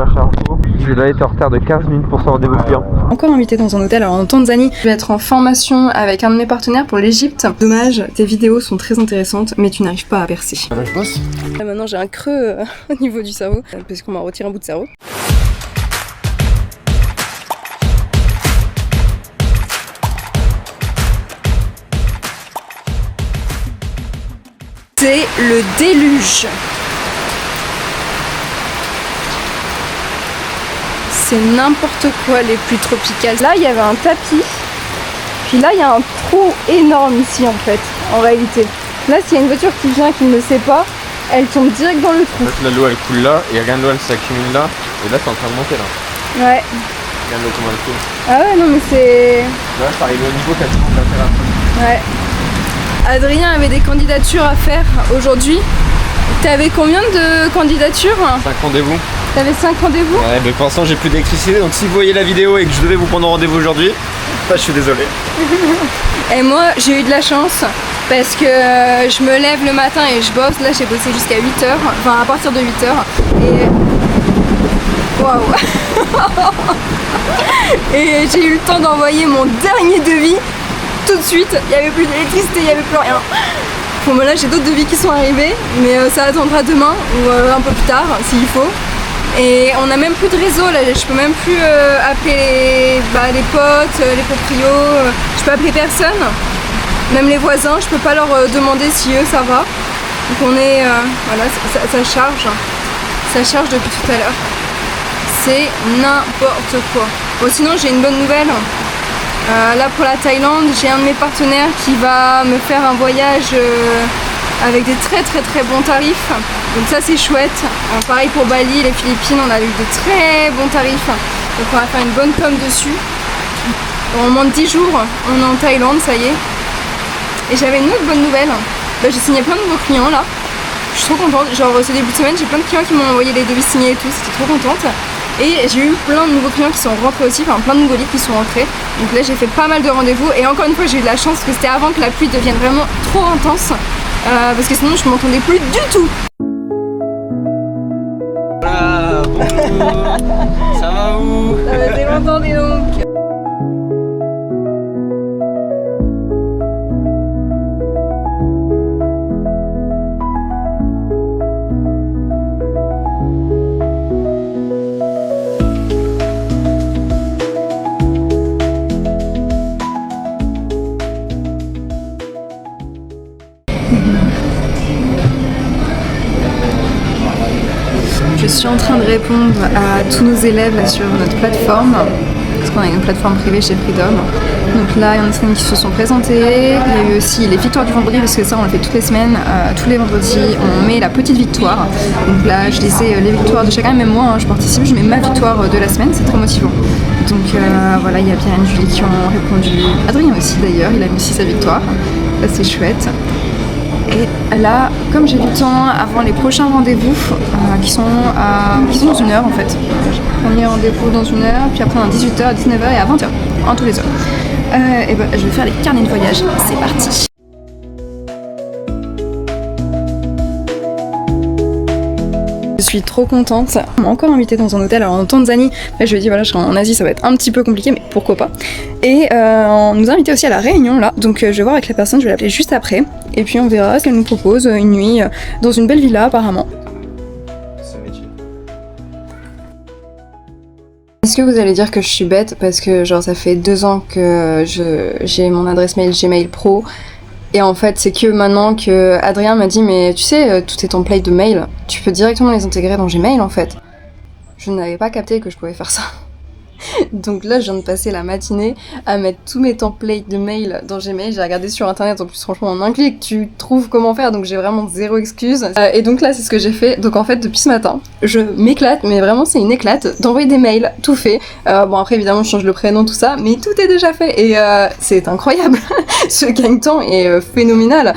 la Charles-Tour. J'ai là été en retard de 15 minutes pour son rendez-vous client. Encore invité dans un hôtel en Tanzanie. Je vais être en formation avec un de mes partenaires pour l'Égypte. Dommage, tes vidéos sont très intéressantes, mais tu n'arrives pas à percer. Là, je bosse. Là, maintenant j'ai un creux au niveau du cerveau, parce qu'on m'a retiré un bout de cerveau. C'est le déluge. C'est n'importe quoi les pluies tropicales. Là il y avait un tapis, puis là il y a un trou énorme ici en fait, en réalité. Là s'il y a une voiture qui vient qui ne le sait pas, elle tombe direct dans le trou. En fait, l'eau elle coule là, et regarde l'eau elle s'accumule là, et là c'est en train de monter là. Ouais. Regarde l'eau comment elle coule. Ah ouais non mais c'est... Là ça arrive au niveau quasiment de la terrasse. Ouais. Adrien avait des candidatures à faire aujourd'hui. T'avais combien de candidatures? 5 rendez-vous. T'avais 5 rendez-vous? Ouais, mais pour l'instant j'ai plus d'électricité, donc si vous voyez la vidéo et que je devais vous prendre rendez-vous aujourd'hui, bah, je suis désolé. Et moi j'ai eu de la chance parce que je me lève le matin et je bosse. Là j'ai bossé jusqu'à 8h, enfin à partir de 8h. Et... waouh. Et j'ai eu le temps d'envoyer mon dernier devis tout de suite. Il n'y avait plus d'électricité, il n'y avait plus rien. Bon bah là j'ai d'autres devis qui sont arrivés, mais ça attendra demain ou un peu plus tard s'il faut. Et on n'a même plus de réseau là, je peux même plus appeler les potes, les proprios, je peux appeler personne, même les voisins, je peux pas leur demander si eux ça va. Donc on est, voilà, ça charge depuis tout à l'heure. C'est n'importe quoi. Bon sinon j'ai une bonne nouvelle. Là pour la Thaïlande, j'ai un de mes partenaires qui va me faire un voyage avec des très bons tarifs. Donc ça c'est chouette. Pareil pour Bali, les Philippines, on a eu de très bons tarifs. Donc on va faire une bonne com dessus. En moins de 10 jours, on est en Thaïlande, ça y est. Et j'avais une autre bonne nouvelle. J'ai signé plein de nouveaux clients là. Je suis trop contente. Genre ce début de semaine, j'ai plein de clients qui m'ont envoyé les devis signés et tout. J'étais trop contente. Et j'ai eu plein de nouveaux clients qui sont rentrés aussi, enfin plein de nouveaux leads qui sont rentrés. Donc là j'ai fait pas mal de rendez-vous et encore une fois j'ai eu de la chance parce que c'était avant que la pluie devienne vraiment trop intense. Parce que sinon je m'entendais plus du tout. Voilà, bonjour. Ça va vous? Ça faisait longtemps dis donc. Je suis en train de répondre à tous nos élèves là, sur notre plateforme, parce qu'on a une plateforme privée chez Freedom. Donc là, il y en a certains qui se sont présentés. Il y a eu aussi les victoires du vendredi, parce que ça on le fait toutes les semaines. Tous les vendredis, on met la petite victoire. Donc là, je lisais les victoires de chacun, même moi, je participe, je mets ma victoire de la semaine, c'est très motivant. Donc voilà, il y a Pierre et Julie qui ont répondu. Adrien aussi d'ailleurs, il a mis aussi sa victoire. Ça c'est chouette. Et là, comme j'ai du temps avant les prochains rendez-vous qui sont dans 1 heure en fait. Premier rendez-vous dans 1 heure, puis après à 18h, à 19h et à 20h, en tous les heures. Et je vais faire les carnets de voyage, c'est parti. Je suis trop contente. On m'a encore invité dans un hôtel en Tanzanie. Là, je lui ai dit voilà, je serai en Asie, ça va être un petit peu compliqué, mais pourquoi pas. Et on nous a invité aussi à la Réunion là. Donc je vais voir avec la personne, je vais l'appeler juste après. Et puis on verra ce qu'elle nous propose, une nuit dans une belle villa apparemment. Est-ce que vous allez dire que je suis bête parce que genre ça fait 2 ans que j'ai mon adresse mail Gmail Pro. Et en fait, c'est que maintenant que Adrien m'a dit mais tu sais, tous tes templates de mail, tu peux directement les intégrer dans Gmail en fait. Je n'avais pas capté que je pouvais faire ça. Donc là, je viens de passer la matinée à mettre tous mes templates de mail dans Gmail. J'ai regardé sur internet, en plus franchement en un clic, tu trouves comment faire, donc j'ai vraiment zéro excuse. Et donc là, c'est ce que j'ai fait. Donc en fait, depuis ce matin, je m'éclate, mais vraiment c'est une éclate d'envoyer des mails, tout fait. Bon après évidemment, je change le prénom, tout ça, mais tout est déjà fait. Et c'est incroyable. Ce gagne-temps est phénoménal.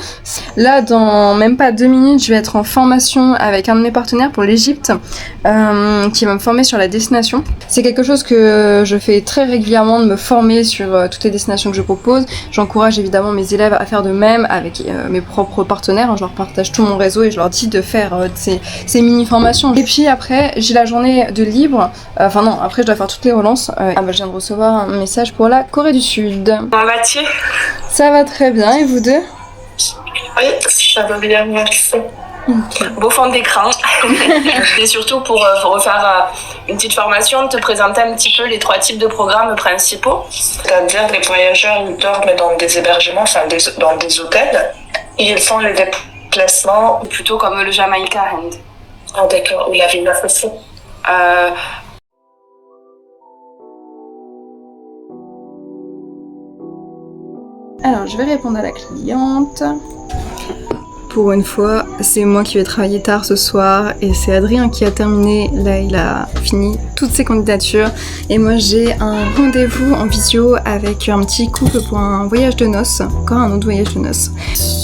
Là, dans même pas 2 minutes, je vais être en formation avec un de mes partenaires pour l'Égypte, qui va me former sur la destination. C'est quelque chose que que je fais très régulièrement de me former sur toutes les destinations que je propose. J'encourage évidemment mes élèves à faire de même avec mes propres partenaires. Je leur partage tout mon réseau et je leur dis de faire ces mini-formations. Et puis après, j'ai la journée de libre. Enfin non, après je dois faire toutes les relances. Je viens de recevoir un message pour la Corée du Sud. Comment vas-tu? Ça va très bien, et vous deux? Oui, ça va bien, merci. Beau fond d'écran. Et surtout pour refaire une petite formation, te présenter un petit peu les 3 types de programmes principaux. C'est-à-dire les voyageurs, ils dorment dans des hébergements, enfin dans des hôtels. Et ils font les déplacements. Plutôt comme le Jamaïca Hand. Ah d'accord, ou la Villa aussi. Alors, je vais répondre à la cliente. Pour une fois, c'est moi qui vais travailler tard ce soir et c'est Adrien qui a terminé. Là, il a fini toutes ses candidatures et moi j'ai un rendez-vous en visio avec un petit couple pour un voyage de noces, encore un autre voyage de noces.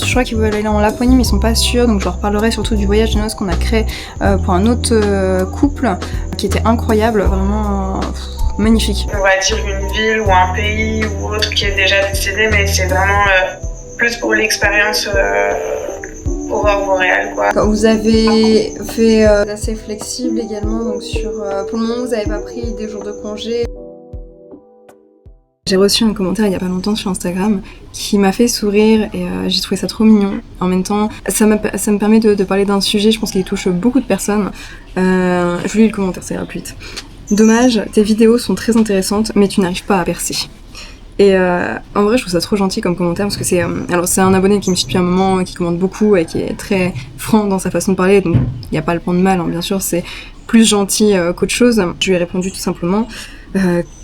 Je crois qu'ils veulent aller en Laponie mais ils sont pas sûrs, donc je leur parlerai surtout du voyage de noces qu'on a créé pour un autre couple qui était incroyable, vraiment magnifique. On va dire une ville ou un pays ou autre qui est déjà décidé, mais c'est vraiment plus pour l'expérience aurore boréale, quoi. Vous avez fait assez flexible également, donc pour le moment vous n'avez pas pris des jours de congé. J'ai reçu un commentaire il y a pas longtemps sur Instagram qui m'a fait sourire et j'ai trouvé ça trop mignon. En même temps, ça me permet de parler d'un sujet, je pense qu'il touche beaucoup de personnes. Je vous lis le commentaire, ça ira plus vite. Dommage, tes vidéos sont très intéressantes, mais tu n'arrives pas à percer. Et en vrai, je trouve ça trop gentil comme commentaire parce que c'est un abonné qui me suit depuis un moment, qui commente beaucoup et qui est très franc dans sa façon de parler, donc il n'y a pas le point de mal, hein, bien sûr, c'est plus gentil qu'autre chose. Je lui ai répondu tout simplement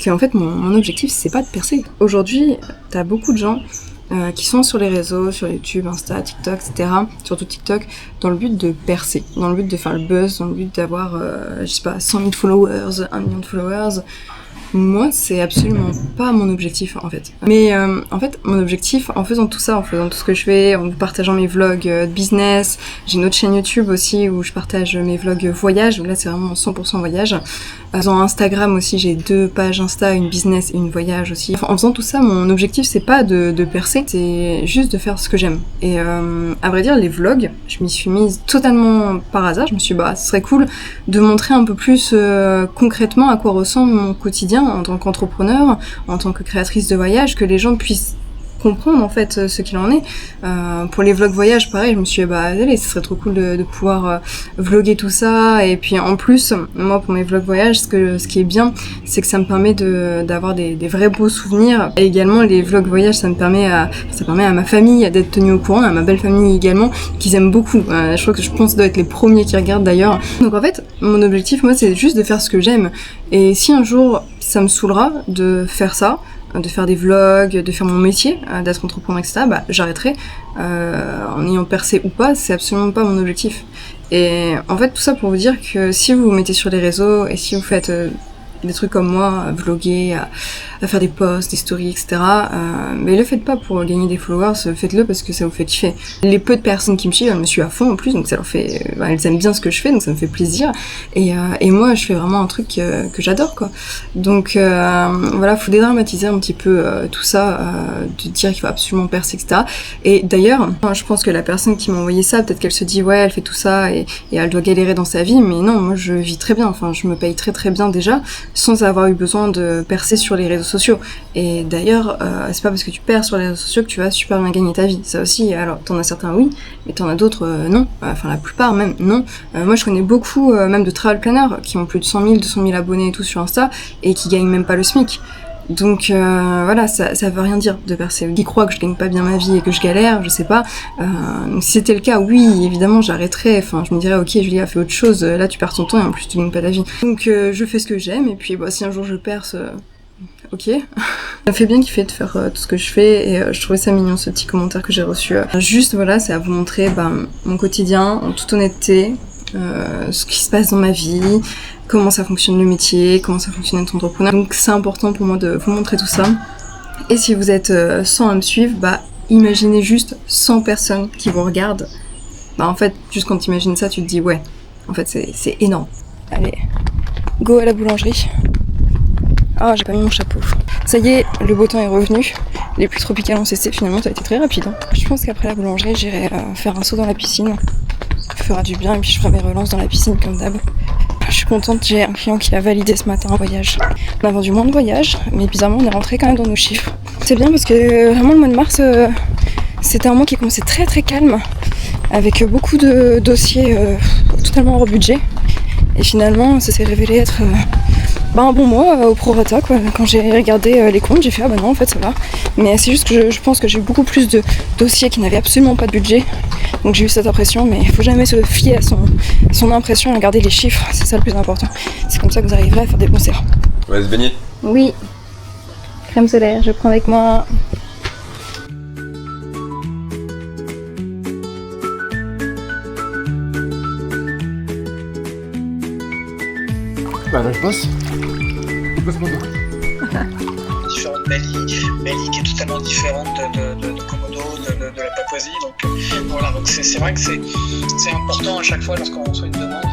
qu'en fait, mon objectif, c'est pas de percer. Aujourd'hui, t'as beaucoup de gens qui sont sur les réseaux, sur YouTube, Insta, TikTok, etc., surtout TikTok, dans le but de percer, dans le but de faire le buzz, dans le but d'avoir, 100 000 followers, 1 million de followers. Moi, c'est absolument pas mon objectif, en fait. Mais en fait, mon objectif, en faisant tout ça, en faisant tout ce que je fais, en vous partageant mes vlogs de business, j'ai une autre chaîne YouTube aussi où je partage mes vlogs voyage, où là, c'est vraiment 100% voyage. Dans Instagram aussi, j'ai 2 pages Insta, une business et une voyage aussi. Enfin, en faisant tout ça, mon objectif, c'est pas de percer, c'est juste de faire ce que j'aime. Et à vrai dire, les vlogs, je m'y suis mise totalement par hasard. Je me suis dit, ce serait cool de montrer un peu plus concrètement à quoi ressemble mon quotidien en tant qu'entrepreneur, en tant que créatrice de voyage, que les gens puissent comprendre en fait ce qu'il en est. Pour les vlogs voyage, pareil, je me suis dit allez, ce serait trop cool de pouvoir vlogger tout ça. Et puis en plus, moi pour mes vlogs voyage, ce qui est bien, c'est que ça me permet d'avoir des vrais beaux souvenirs. Et également les vlogs voyage, ça permet à ma famille d'être tenue au courant, à ma belle famille également, qu'ils aiment beaucoup. Je pense que ça doit être les premiers qui regardent d'ailleurs. Donc en fait, mon objectif, moi, c'est juste de faire ce que j'aime. Et si un jour ça me saoulera de faire ça, de faire des vlogs, de faire mon métier, d'être entrepreneur, etc., j'arrêterai. En ayant percé ou pas, c'est absolument pas mon objectif. Et en fait, tout ça pour vous dire que si vous vous mettez sur les réseaux et si vous faites des trucs comme moi, à vlogger, à faire des posts, des stories, etc. Mais le faites pas pour gagner des followers, faites-le parce que ça vous fait kiffer. Les peu de personnes qui me suivent, elles me suivent à fond en plus, donc ça leur fait, elles aiment bien ce que je fais, donc ça me fait plaisir. Et moi, je fais vraiment un truc que j'adore, quoi. Donc voilà, faut dédramatiser un petit peu tout ça, de dire qu'il faut absolument percer, etc. Et d'ailleurs, je pense que la personne qui m'a envoyé ça, peut-être qu'elle se dit ouais, elle fait tout ça et elle doit galérer dans sa vie, mais non, moi je vis très bien. Enfin, je me paye très très bien déjà, sans avoir eu besoin de percer sur les réseaux sociaux. Et d'ailleurs, c'est pas parce que tu perds sur les réseaux sociaux que tu vas super bien gagner ta vie. Ça aussi, alors t'en as certains oui, mais t'en as d'autres non. Enfin la plupart même non. Moi je connais beaucoup même de travel planners qui ont plus de 100 000, 200 000 abonnés et tout sur Insta et qui gagnent même pas le SMIC. Donc voilà, ça veut rien dire de percer. Qui croit que je gagne pas bien ma vie et que je galère, je sais pas. Donc si c'était le cas, oui, évidemment, j'arrêterais. Enfin, je me dirais, ok, Julie a fait autre chose. Là, tu perds ton temps et en plus, tu gagnes pas ta vie. Donc je fais ce que j'aime et puis si un jour je perce, ok. Ça me fait bien kiffer de faire tout ce que je fais et je trouvais ça mignon ce petit commentaire que j'ai reçu. Juste voilà, c'est à vous montrer mon quotidien en toute honnêteté, ce qui se passe dans ma vie, comment ça fonctionne le métier, comment ça fonctionne être entrepreneur. Donc c'est important pour moi de vous montrer tout ça. Et si vous êtes 100 à me suivre, imaginez juste 100 personnes qui vous regardent. En fait, juste quand tu imagines ça, tu te dis ouais, en fait c'est énorme. Allez, go à la boulangerie. Ah, j'ai pas mis mon chapeau. Ça y est, le beau temps est revenu. Les pluies tropicales ont cessé, finalement ça a été très rapide. Je pense qu'après la boulangerie, j'irai faire un saut dans la piscine. Ça fera du bien et puis je ferai mes relances dans la piscine comme d'hab. Je suis contente, j'ai un client qui a validé ce matin un voyage. On a vendu moins de voyages, mais bizarrement on est rentré quand même dans nos chiffres. C'est bien parce que vraiment le mois de mars, c'était un mois qui commençait très très calme, avec beaucoup de dossiers totalement hors budget. Et finalement, ça s'est révélé être un bon mois au prorata, quoi. Quand j'ai regardé les comptes, j'ai fait ah bah non en fait ça va. Mais c'est juste que je pense que j'ai eu beaucoup plus de dossiers qui n'avaient absolument pas de budget. Donc j'ai eu cette impression, mais il faut jamais se fier à son impression, à garder les chiffres, c'est ça le plus important. C'est comme ça que vous arriverez à faire des bons serres. On va se baigner. Oui. Crème solaire, je prends avec moi. Bah là je bosse. Différente Bali qui est totalement différente de Komodo, de la Papouasie. Donc voilà, donc c'est vrai que c'est important à chaque fois lorsqu'on reçoit une demande.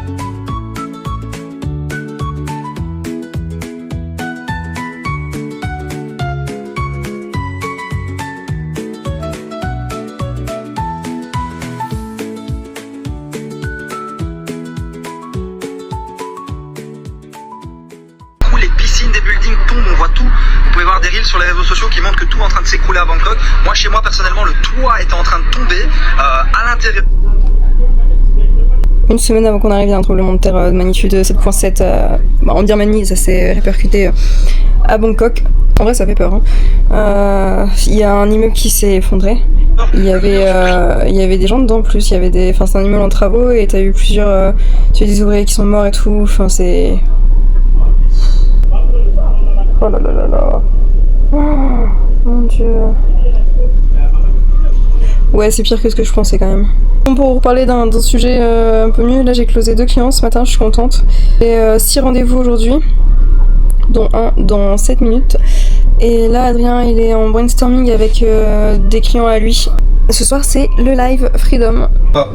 Les piscines des buildings tombent, on voit tout. Vous pouvez voir des reels sur les réseaux sociaux qui montrent que tout est en train de s'écrouler à Bangkok. Moi, chez moi, personnellement, le toit était en train de tomber à l'intérieur. Une semaine avant qu'on arrive, il y a un tremblement de terre de magnitude 7.7 en Birmanie, ça s'est répercuté à Bangkok. En vrai, ça fait peur. Il y a un immeuble qui s'est effondré. Il y avait des gens dedans en plus. C'est un immeuble en travaux et t'as eu plusieurs. Tu as des ouvriers qui sont morts et tout. Enfin, c'est. Oh là là là là. Oh, mon dieu. Ouais, c'est pire que ce que je pensais quand même. Bon, pour vous reparler d'un sujet un peu mieux, là j'ai closé 2 clients ce matin, je suis contente. J'ai 6 rendez-vous aujourd'hui, dont un dans 7 minutes. Et là Adrien il est en brainstorming avec des clients à lui. Ce soir c'est le live Freedom.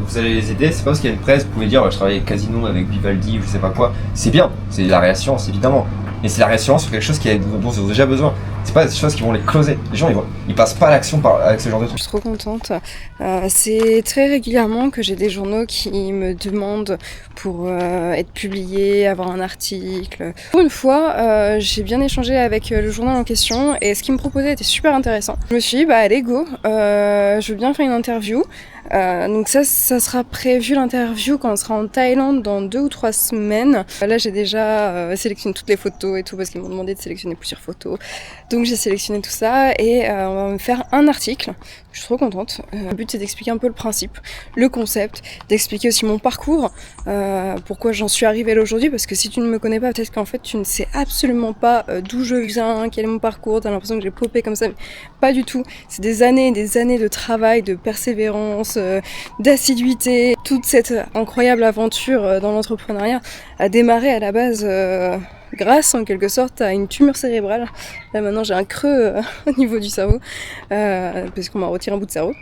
Vous allez les aider, c'est pas parce qu'il y a une presse, vous pouvez dire je travaille avec Casino, avec Vivaldi ou je sais pas quoi. C'est bien, c'est la réassurance évidemment. Mais c'est la réassurance sur quelque chose dont ils ont déjà besoin. C'est pas des choses qui vont les closer. Les gens ils passent pas à l'action avec ce genre de trucs. Je suis trop contente. C'est très régulièrement que j'ai des journaux qui me demandent pour être publiés, avoir un article. Pour une fois, j'ai bien échangé avec le journal en question et ce qu'il me proposait était super intéressant. Je me suis dit, allez go, je veux bien faire une interview. Donc ça sera prévu l'interview quand on sera en Thaïlande dans 2 ou 3 semaines. Là j'ai déjà sélectionné toutes les photos et tout parce qu'ils m'ont demandé de sélectionner plusieurs photos. Donc j'ai sélectionné tout ça et on va me faire un article. Je suis trop contente. Le but c'est d'expliquer un peu le principe, le concept, d'expliquer aussi mon parcours, pourquoi j'en suis arrivée là aujourd'hui, parce que si tu ne me connais pas, peut-être qu'en fait tu ne sais absolument pas d'où je viens, quel est mon parcours, t'as l'impression que j'ai popé comme ça, mais pas du tout. C'est des années et des années de travail, de persévérance, d'assiduité. Toute cette incroyable aventure dans l'entrepreneuriat a démarré à la base grâce en quelque sorte à une tumeur cérébrale. Là maintenant j'ai un creux au niveau du cerveau parce qu'on m'a retiré un bout de cerveau.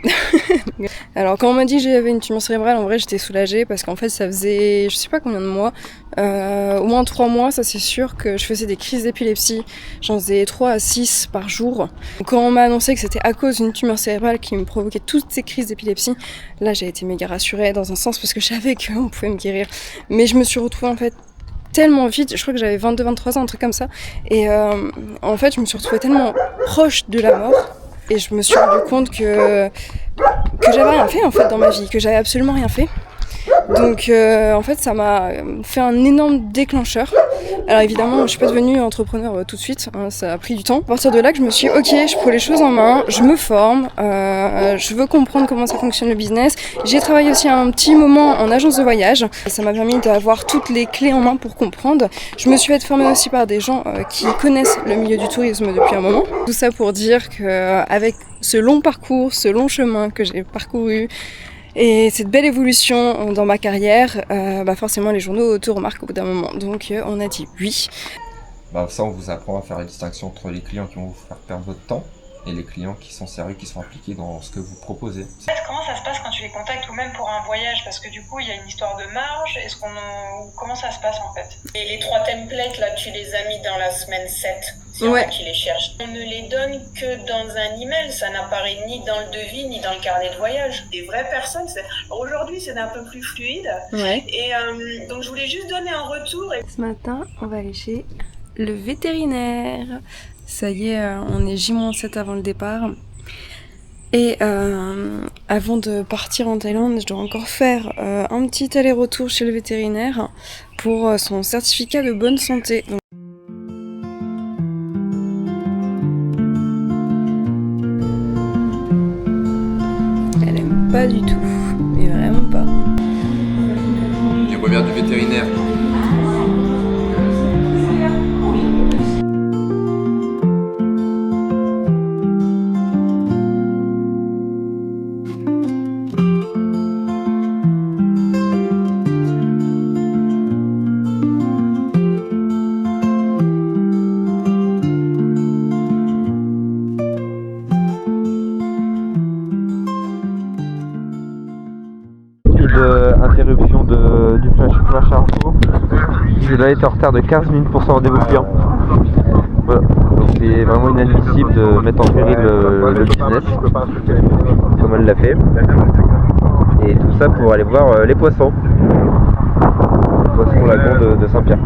Alors quand on m'a dit que j'avais une tumeur cérébrale, en vrai j'étais soulagée parce qu'en fait ça faisait je sais pas combien de mois, au moins 3 mois ça c'est sûr, que je faisais des crises d'épilepsie. J'en faisais 3 à 6 par jour. Quand on m'a annoncé que c'était à cause d'une tumeur cérébrale qui me provoquait toutes ces crises d'épilepsie, là j'ai été méga rassurée dans un sens parce que je savais qu'on pouvait me guérir. Mais je me suis retrouvée en fait tellement vite, je crois que j'avais 22-23 ans, un truc comme ça, et en fait je me suis retrouvée tellement proche de la mort et je me suis rendu compte que j'avais rien fait en fait dans ma vie, que j'avais absolument rien fait. Donc en fait ça m'a fait un énorme déclencheur. Alors évidemment je suis pas devenue entrepreneur tout de suite, ça a pris du temps. À partir de là que je me suis dit ok, je prends les choses en main, je me forme, je veux comprendre comment ça fonctionne le business. J'ai travaillé aussi un petit moment en agence de voyage, ça m'a permis d'avoir toutes les clés en main pour comprendre. Je me suis fait former aussi par des gens qui connaissent le milieu du tourisme depuis un moment. Tout ça pour dire qu'avec ce long parcours, ce long chemin que j'ai parcouru, et cette belle évolution dans ma carrière, forcément les journaux te remarquent au bout d'un moment. Donc on a dit oui. Ça on vous apprend à faire la distinction entre les clients qui vont vous faire perdre votre temps et les clients qui sont sérieux, qui sont impliqués dans ce que vous proposez. Comment ça se passe quand tu les contactes ou même pour un voyage? Parce que du coup, il y a une histoire de marge. Comment ça se passe en fait? Et les 3 templates, là, tu les as mis dans la semaine 7. C'est Ouais. moi qui les cherche. On ne les donne que dans un email. Ça n'apparaît ni dans le devis, ni dans le carnet de voyage. Des vraies personnes. Aujourd'hui, c'est un peu plus fluide. Ouais. Et donc, je voulais juste donner un retour. Ce matin, on va aller chez le vétérinaire. Ça y est, on est J-7 avant le départ. Et avant de partir en Thaïlande, je dois encore faire un petit aller-retour chez le vétérinaire pour son certificat de bonne santé. Donc, elle aime pas du tout, mais vraiment pas. Il revient du vétérinaire. Interruption du flash info. Je dois être en retard de 15 minutes pour son rendez-vous client. Voilà. Donc c'est vraiment inadmissible de mettre en péril le business comme elle l'a fait. Et tout ça pour aller voir les poissons. Les poissons lagon de Saint-Pierre.